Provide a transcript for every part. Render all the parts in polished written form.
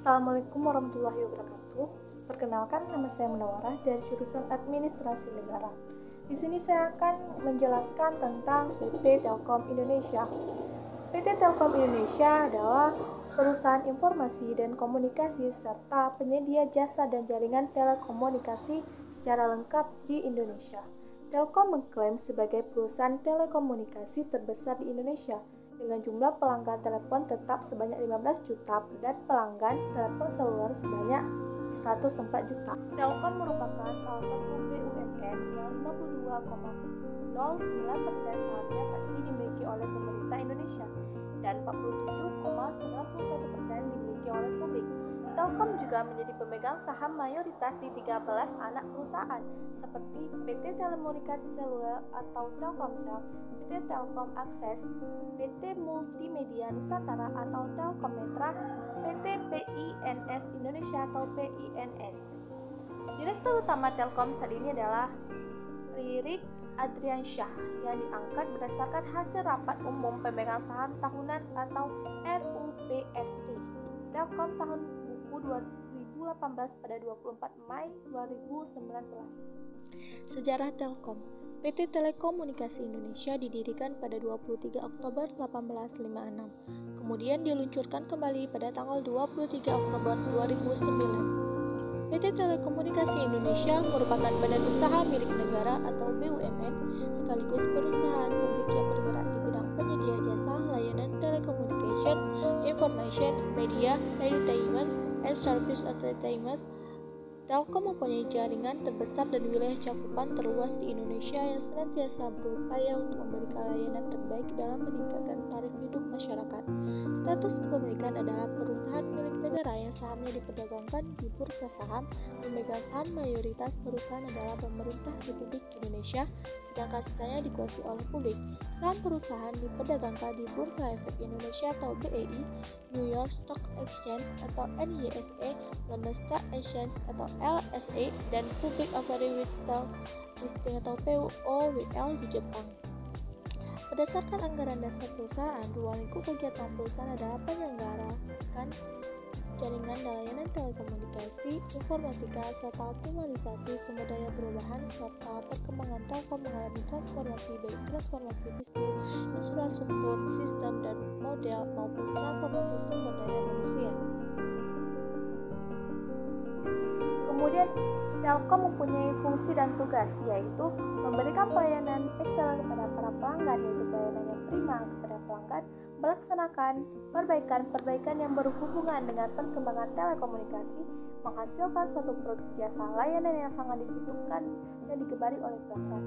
Assalamualaikum warahmatullahi wabarakatuh. Perkenalkan, nama saya Munawarah dari jurusan Administrasi Negara. Di sini saya akan menjelaskan tentang PT Telkom Indonesia. PT Telkom Indonesia adalah perusahaan informasi dan komunikasi serta penyedia jasa dan jaringan telekomunikasi secara lengkap di Indonesia. Telkom mengklaim sebagai perusahaan telekomunikasi terbesar di Indonesia dengan jumlah pelanggan telepon tetap sebanyak 15 juta dan pelanggan telepon seluler sebanyak 104 juta. Telkom merupakan salah satu BUMN yang 52,09% sahamnya saat ini dimiliki oleh pemerintah Indonesia dan 47,91% dimiliki oleh publik. Telkom juga menjadi pemegang saham mayoritas di 13 anak perusahaan seperti PT Telekomunikasi Seluler atau Telkomsel, PT Telkom Akses, PT Multimedia Nusantara atau Telkometra, PT PINS Indonesia atau PINS. Direktur utama Telkom saat ini adalah Ririk Adriansyah yang diangkat berdasarkan hasil rapat umum pemegang saham tahunan atau RUPST Telkom tahun buku 2018 pada 24 Mei 2019. Sejarah Telkom. PT Telekomunikasi Indonesia didirikan pada 23 Oktober 1856. Kemudian diluncurkan kembali pada tanggal 23 Oktober 2009. PT Telekomunikasi Indonesia merupakan badan usaha milik negara atau BUMN sekaligus perusahaan publik yang bergerak di bidang penyedia jasa layanan telecommunication, information, media, entertainment, and service entertainment. Telkom mempunyai jaringan terbesar dan wilayah cakupan terluas di Indonesia yang senantiasa berupaya untuk memberikan layanan terbaik dalam meningkatkan taraf hidup masyarakat. Status kepemilikan adalah perusahaan milik negara yang sahamnya diperdagangkan di Bursa Saham. Pemegang saham mayoritas perusahaan adalah pemerintah Republik Indonesia, sedangkan sisanya dikuasai oleh publik. Saham perusahaan diperdagangkan di Bursa Efek Indonesia atau BEI, New York Stock Exchange atau NYSE, London Stock Exchange atau LSE, dan Public Offering Retail Listing atau POWL di Jepang. Berdasarkan anggaran dasar perusahaan, ruang lingkup kegiatan perusahaan adalah penyelenggarakan jaringan dan layanan telekomunikasi, informatika, serta optimalisasi sumber daya perubahan, serta perkembangan Telkom mengalami transformasi baik transformasi bisnis, infrastruktur, sistem, dan model maupun transformasi sumber daya manusia. Kemudian, Telkom mempunyai fungsi dan tugas, yaitu memberikan pelayanan excellent kepada para pelanggan, yaitu pelayanan yang prima kepada pelanggan, melaksanakan perbaikan-perbaikan yang berhubungan dengan perkembangan telekomunikasi, menghasilkan suatu produk jasa layanan yang sangat dibutuhkan dan digemari oleh pelanggan.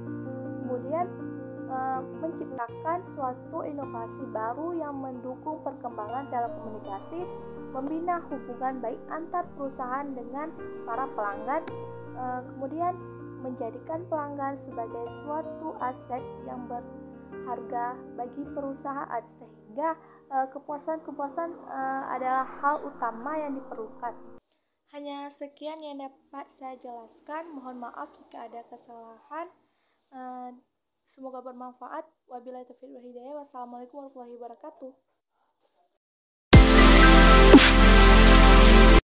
Kemudian, menciptakan suatu inovasi baru yang mendukung perkembangan telekomunikasi, membina hubungan baik antar perusahaan dengan para pelanggan, kemudian menjadikan pelanggan sebagai suatu aset yang berharga bagi perusahaan, sehingga kepuasan adalah hal utama yang diperlukan. Hanya sekian yang dapat saya jelaskan, mohon maaf jika ada kesalahan. Semoga bermanfaat. Wabillahi taufiq wal hidayah. Wassalamualaikum warahmatullahi wabarakatuh.